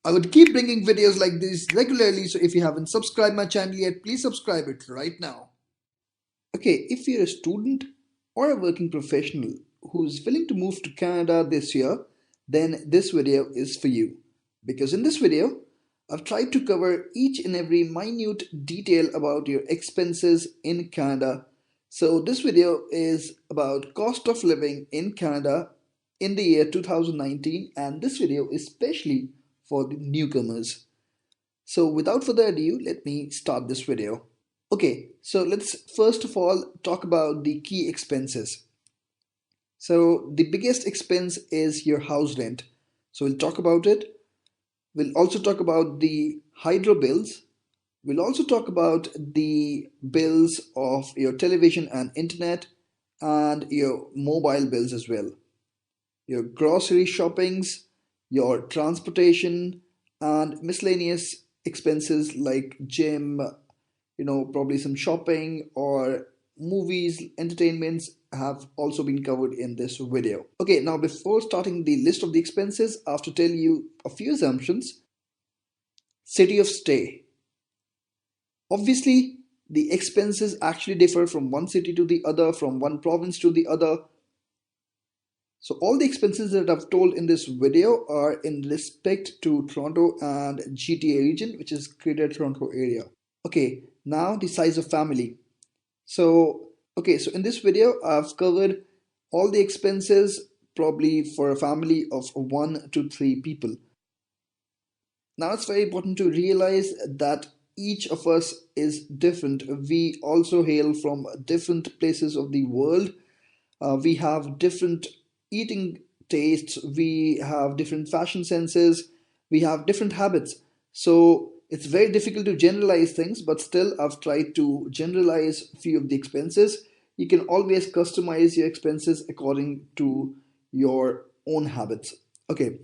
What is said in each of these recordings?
I would keep bringing videos like this regularly, so if you haven't subscribed my channel yet, please subscribe it right now. Okay, if you're a student or a working professional who's willing to move to Canada this year, then this video is for you. Because in this video, I've tried to cover each and every minute detail about your expenses in Canada. So this video is about cost of living in Canada in the year 2019, and this video is especially for the newcomers. So without further ado, let me start this video. Okay, so let's first of all talk about the key expenses. So the biggest expense is your house rent. So we'll talk about it. We'll also talk about the hydro bills. We'll also talk about the bills of your television and internet and your mobile bills as well. Your grocery shoppings, your transportation, and miscellaneous expenses like gym, probably some shopping or movies, entertainments have also been covered in this video. Okay, now before starting the list of the expenses, I have to tell you a few assumptions. City of stay. Obviously, the expenses actually differ from one city to the other, from one province to the other. So all the expenses that I've told in this video are in respect to Toronto and GTA region, which is Greater Toronto area. Okay, now the size of family. So in this video, I've covered all the expenses probably for a family of 1 to 3 people. Now it's very important to realize that each of us is different. We also hail from different places of the world. We have different eating tastes, we have different fashion senses, we have different habits. So it's very difficult to generalize things, but still, I've tried to generalize a few of the expenses. You can always customize your expenses according to your own habits. Okay,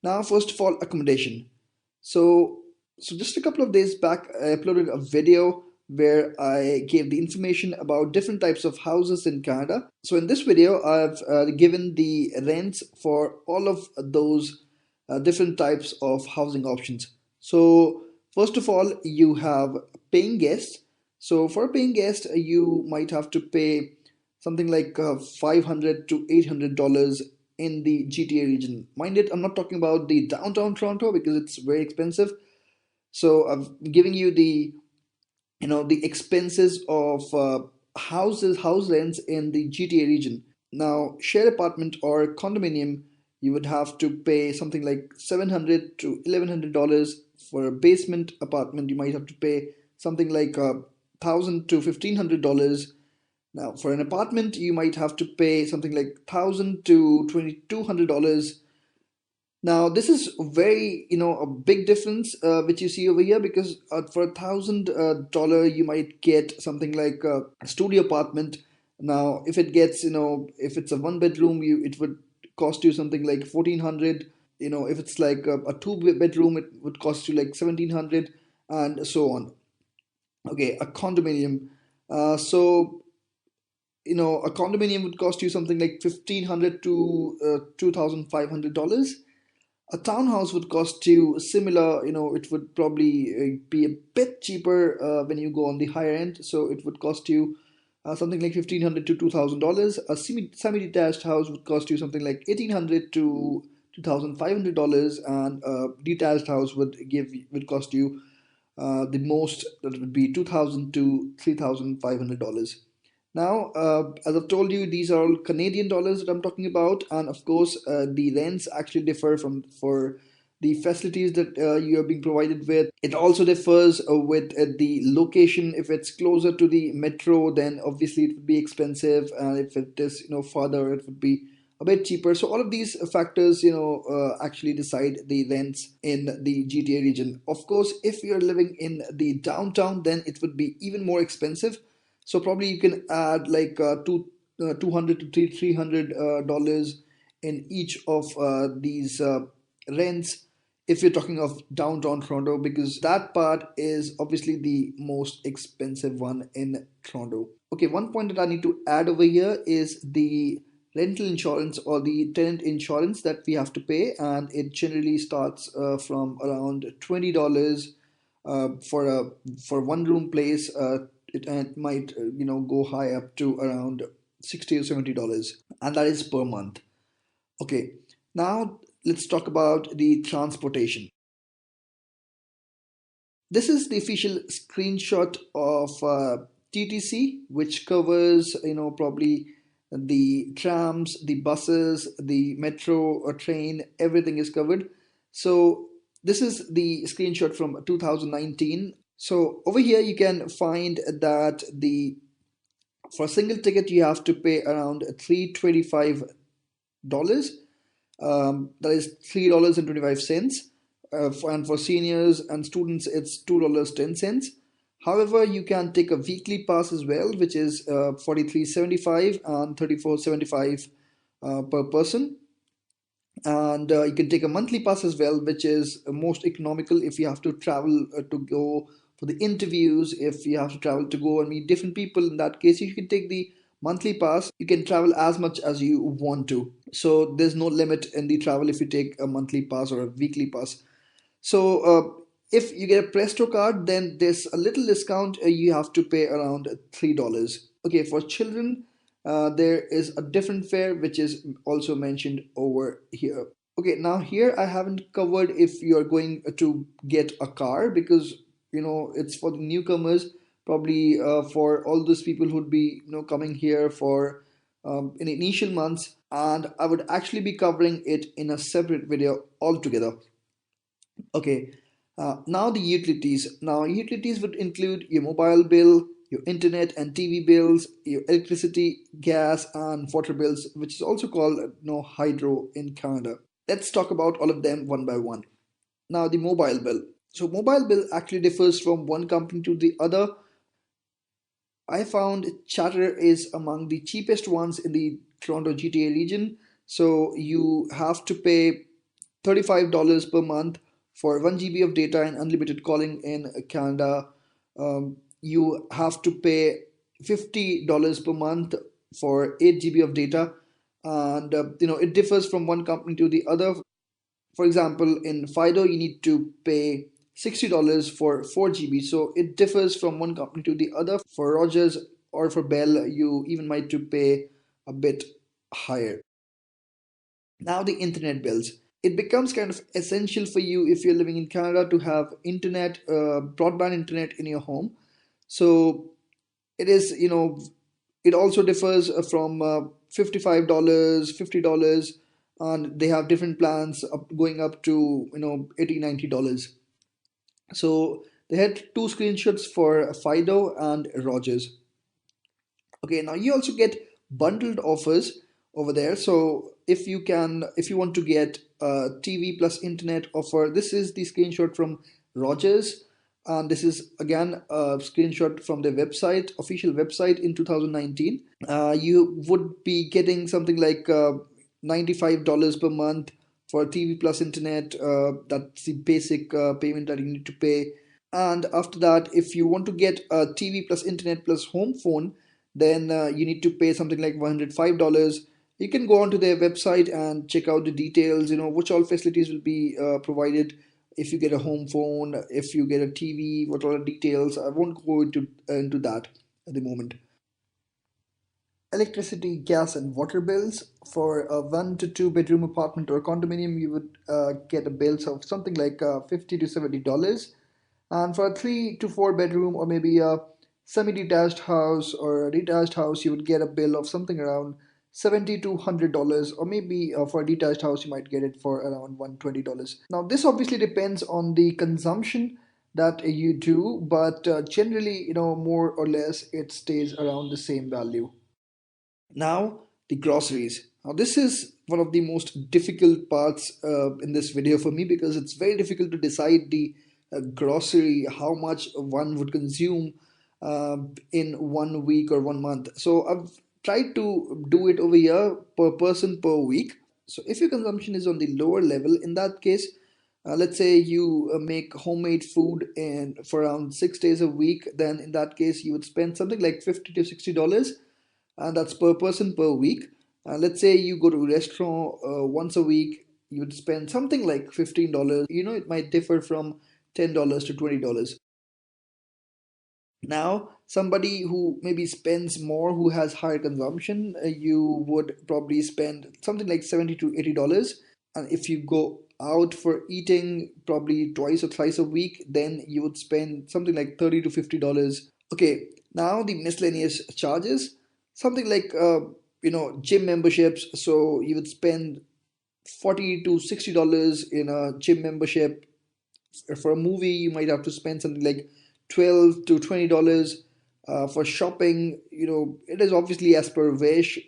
now, first of all, accommodation. So, so just a couple of days back, I uploaded a video where I gave the information about different types of houses in Canada. So in this video, I've given the rents for all of those different types of housing options. So first of all, you have paying guests. So for a paying guest, you might have to pay something like $500 to $800 in the GTA region. Mind it, I'm not talking about the downtown Toronto because it's very expensive. So I'm giving you the expenses of house rents in the GTA region. Now, shared apartment or condominium, you would have to pay something like $700 to $1,100. For a basement apartment, you might have to pay something like $1,000 to $1,500. Now, for an apartment, you might have to pay something like $1,000 to $2,200. Now, this is very, a big difference which you see over here, because for $1,000, you might get something like a studio apartment. Now, if it gets, if it's a one bedroom, it would cost you something like 1,400. If it's like a two bedroom, it would cost you like 1,700, and so on. Okay, a condominium. So a condominium would cost you something like 1,500 to $2,500. A townhouse would cost you similar, it would probably be a bit cheaper when you go on the higher end. So it would cost you something like 1,500 to $2,000. A semi-detached house would cost you something like 1,800 to $2,500, and a detached house would cost you the most, that would be 2,000 to $3,500. Now, as I've told you, these are all Canadian dollars that I'm talking about, and of course, the rents actually differ from for the facilities that you are being provided with. It also differs with the location. If it's closer to the metro, then obviously it would be expensive, and if it is farther, it would be a bit cheaper. So all of these factors, actually decide the rents in the GTA region. Of course, if you're living in the downtown, then it would be even more expensive. So probably you can add like 200 to 300 dollars in each of these rents if you're talking of downtown Toronto, because that part is obviously the most expensive one in Toronto. Okay, one point that I need to add over here is the rental insurance or the tenant insurance that we have to pay, and it generally starts from around $20 for a for one room place. It might go high up to around $60 or $70, and that is per month. Okay, now let's talk about the transportation. This is the official screenshot of TTC, which covers, probably the trams, the buses, the metro or train, everything is covered. So this is the screenshot from 2019. So over here you can find that the for a single ticket you have to pay around $325. That is $3.25. And for seniors and students, it's $2.10. However, you can take a weekly pass as well, which is 43.75 and 34.75 per person. And you can take a monthly pass as well, which is most economical if you have to travel to go for the interviews, if you have to travel to go and meet different people. In that case, you can take the monthly pass. You can travel as much as you want to, so there's no limit in the travel if you take a monthly pass or a weekly pass. So if you get a Presto card, then there's a little discount. You have to pay around $3. Okay, for children, there is a different fare which is also mentioned over here. Okay, now here I haven't covered if you're going to get a car, because it's for the newcomers, probably for all those people who'd be coming here for in initial months, and I would actually be covering it in a separate video altogether. Okay, now the utilities. Now utilities would include your mobile bill, your internet and TV bills, your electricity, gas, and water bills, which is also called hydro in Canada. Let's talk about all of them one by one. Now the mobile bill. So mobile bill actually differs from one company to the other. I found Chatter is among the cheapest ones in the Toronto GTA region. So you have to pay $35 per month for 1 GB of data and unlimited calling in Canada. You have to pay $50 per month for 8 GB of data, and it differs from one company to the other. For example, in Fido, you need to pay $60 for 4 GB. So it differs from one company to the other. For Rogers or for Bell, you even might to pay a bit higher. Now the internet bills. It becomes kind of essential for you if you're living in Canada to have internet, broadband internet in your home. So it is, it also differs from $55, $50, and they have different plans going up to $80, $90. So they had two screenshots for Fido and Rogers. Okay, now you also get bundled offers over there. So if you want to get a TV plus internet offer, this is the screenshot from Rogers, and this is again a screenshot from their website, official website in 2019. You would be getting something like $95 per month for TV plus internet. That's the basic payment that you need to pay. And after that, if you want to get a TV plus internet plus home phone, then you need to pay something like $105. You can go onto their website and check out the details, which all facilities will be provided if you get a home phone, if you get a TV, what all the details. I won't go into that at the moment. Electricity, gas, and water bills. For a 1 to 2 bedroom apartment or condominium, you would get a bills of something like $50 to $70. And for a 3 to 4 bedroom or maybe a semi-detached house or a detached house, you would get a bill of something around $70 to $100, or maybe for a detached house, you might get it for around $120. Now, this obviously depends on the consumption that you do, but generally, more or less, it stays around the same value. Now, the groceries. Now, this is one of the most difficult parts in this video for me, because it's very difficult to decide the grocery, how much one would consume in 1 week or 1 month. So I've tried to do it over here per person per week. So if your consumption is on the lower level, in that case, let's say you make homemade food and for around 6 days a week, then in that case you would spend something like $50 to $60, and that's per person per week. Let's say you go to a restaurant once a week, you would spend something like $15. It might differ from $10 to $20. Now, somebody who maybe spends more, who has higher consumption, you would probably spend something like $70 to $80. And if you go out for eating probably twice or thrice a week, then you would spend something like $30 to $50. Okay, now the miscellaneous charges, something like gym memberships. So you would spend $40 to $60 in a gym membership. For a movie, you might have to spend something like $12 to $20. For shopping, it is obviously as per wish.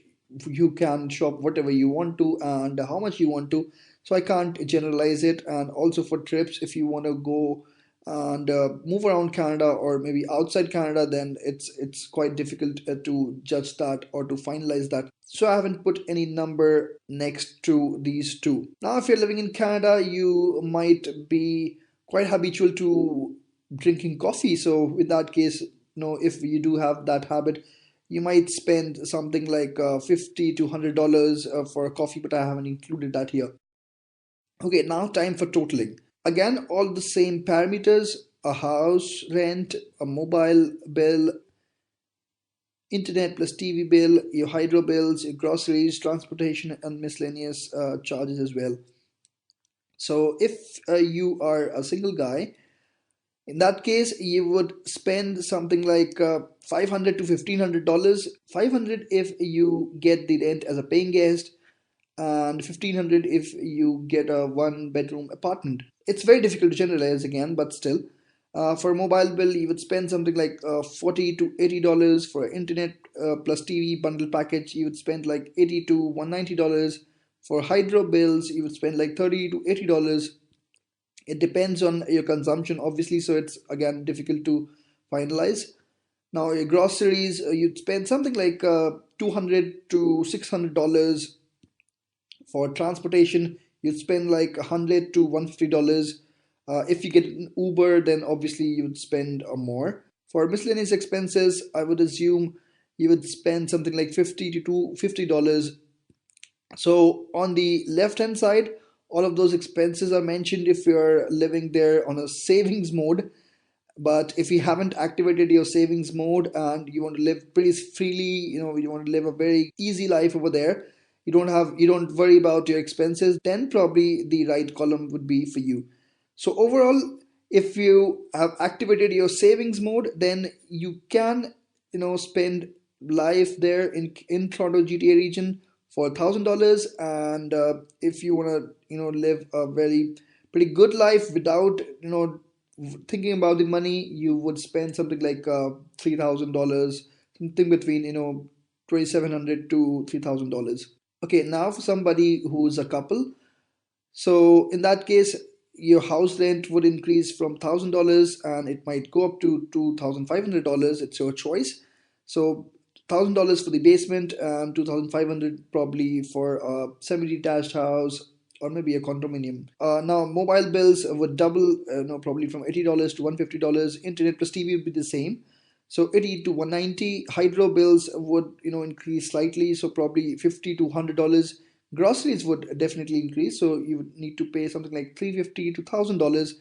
You can shop whatever you want to and how much you want to. So I can't generalize it. And also for trips, if you want to go and move around Canada or maybe outside Canada, then it's quite difficult to judge that or to finalize that. So I haven't put any number next to these two. Now, if you're living in Canada, you might be quite habitual to drinking coffee. So with that case, if you do have that habit, you might spend something like $50 to $100 for a coffee, but I haven't included that here. Okay, now time for totaling. Again, all the same parameters: a house rent, a mobile bill, internet plus TV bill, your hydro bills, your groceries, transportation, and miscellaneous charges as well. So if you are a single guy, in that case, you would spend something like 500 to $1,500. 500 if you get the rent as a paying guest, and 1,500 if you get a one-bedroom apartment. It's very difficult to generalize again, but still. For a mobile bill, you would spend something like $40 to $80. For internet plus TV bundle package, you would spend like $80 to $190. For hydro bills, you would spend like $30 to $80. It depends on your consumption, obviously, so it's again difficult to finalize. Now, your groceries, you'd spend something like $200 to $600. For transportation, you'd spend like $100 to $150. If you get an Uber, then obviously you would spend more. For miscellaneous expenses, I would assume you would spend something like $50 to $250. So on the left hand side, all of those expenses are mentioned if you're living there on a savings mode. But if you haven't activated your savings mode and you want to live pretty freely, you want to live a very easy life over there, you don't worry about your expenses, then probably the right column would be for you. So overall, if you have activated your savings mode, then you can spend life there in Toronto GTA region for $1,000. And if you want to live a very pretty good life without thinking about the money, you would spend something like $3,000, something between 2,700 to $3,000. Okay, now for somebody who's a couple, so in that case, your house rent would increase from $1,000 and it might go up to $2,500. It's your choice. So $1,000 for the basement and 2,500 probably for a semi-detached house or maybe a condominium. Now mobile bills would double, no, probably from $80 to $150. Internet plus TV would be the same. So 80 to 190. Hydro bills would increase slightly, so probably $50 to $100. Groceries would definitely increase, so you would need to pay something like $350 to $1,000.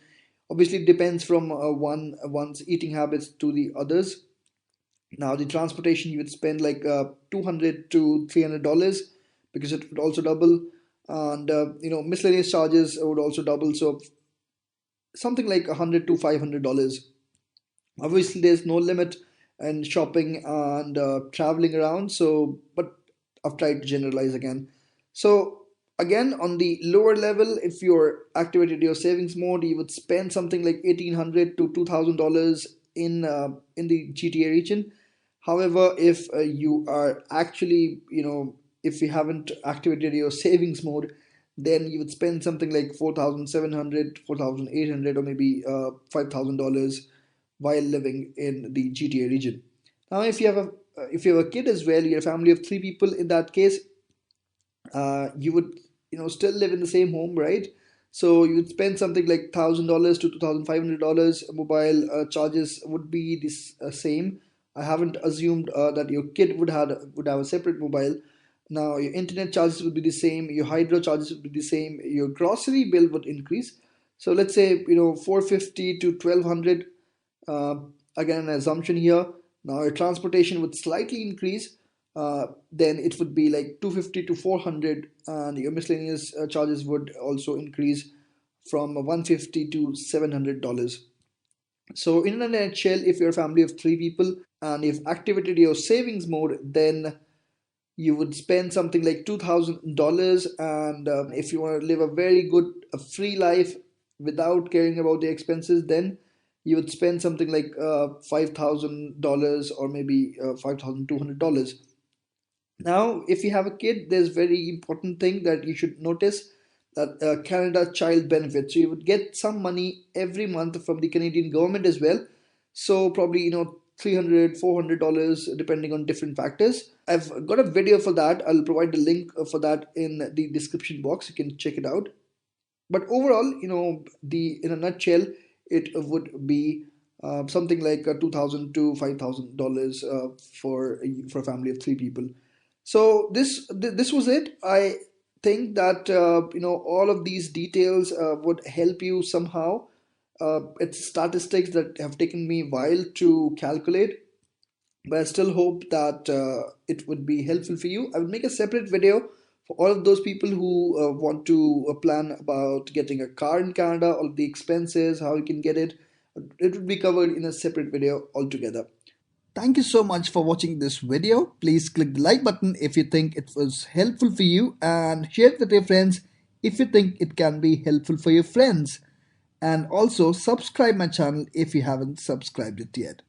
Obviously, it depends from one's eating habits to the others. Now, the transportation you would spend like $200 to $300 because it would also double, and miscellaneous charges would also double, so something like $100 to $500. Obviously, there's no limit in shopping and traveling around. So, but I've tried to generalize again. So, again, on the lower level, if you're activated your savings mode, you would spend something like $1,800 to $2,000 in the GTA region. However, if you are actually, if you haven't activated your savings mode, then you would spend something like 4,700, 4,800, or maybe $5,000 while living in the GTA region. Now, if you have a kid as well, you're a family of three people. In that case, you would still live in the same home, right? So you would spend something like $1,000 to $2,500. Mobile charges would be this same. I haven't assumed that your kid would have a separate mobile. Now your internet charges would be the same, your hydro charges would be the same, your grocery bill would increase. So let's say 450 to 1200, uh, again an assumption here. Now your transportation would slightly increase, then it would be like 250 to 400, and your miscellaneous charges would also increase from 150 to $700. So in a nutshell, if you're a family of three people and you've activated your savings mode, then you would spend something like $2,000. And if you want to live a very good, a free life without caring about the expenses, then you would spend something like $5,000 or maybe $5,200. Now, if you have a kid, there's very important thing that you should notice, that Canada Child Benefit. So you would get some money every month from the Canadian government as well. So probably 300, $400 depending on different factors. I've got a video for that. I'll provide the link for that in the description box. You can check it out. But overall, the in a nutshell, it would be something like 2,000 to $5,000 for a family of three people. So this was it. I think that all of these details would help you somehow. It's statistics that have taken me a while to calculate, but I still hope that it would be helpful for you. I will make a separate video for all of those people who want to plan about getting a car in Canada, all of the expenses, how you can get it. It would be covered in a separate video altogether. Thank you so much for watching this video. Please click the like button if you think it was helpful for you, and share it with your friends if you think it can be helpful for your friends. And also subscribe my channel if you haven't subscribed it yet.